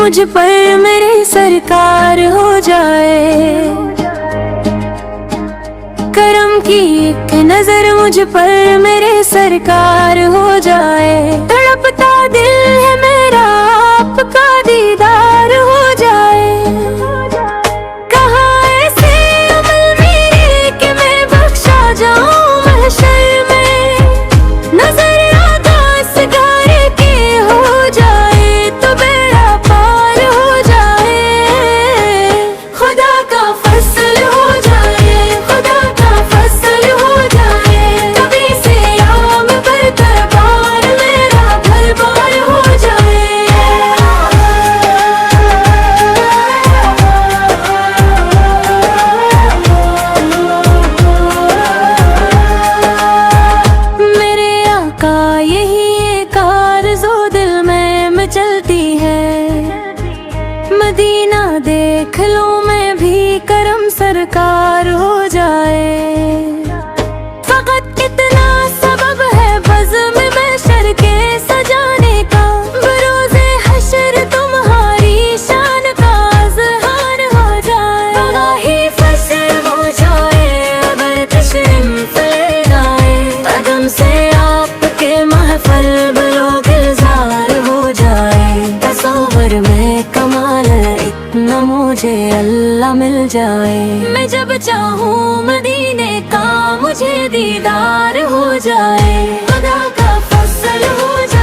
मुझ पर मेरे सरकार हो जाए। करम की एक नजर मुझ पर मेरे सरकार हो जाए। तड़पता दिल है मेरा आपका दीदार हो जाए। कहाँ ऐसे अमल मेरे कि मैं बख्शा जाऊं महशर में। नजर आकाश गारे के हो जाए तो बेड़ा पार हो जाए। खुदा का फसल हो जाए, खुदा का फसल हो जाए। तभी से आम पर दरबार मेरा घर बार हो जाए। मेरे आका यही एक आरज़ू दिल में मचलती है। मदीना देख लूं मैं भी करम सरकार हो जाए। फकत इतना सबब है बज़्म महशर के सजाने का। बरोज़े हशर तुम्हारी शान का इज़हार हो जाए। बगाही फसल हो जाए अगर तशरीफ़ ले जाए। कदम से आपके महफल बलोग गुलजार हो जाए। तसव्वुर में कमाल है इतना मुझे अल्लाह मिल जाए। मैं जब चाहूँ मदीने का मुझे दीदार हो जाए। खुदा का फसल हो जाए।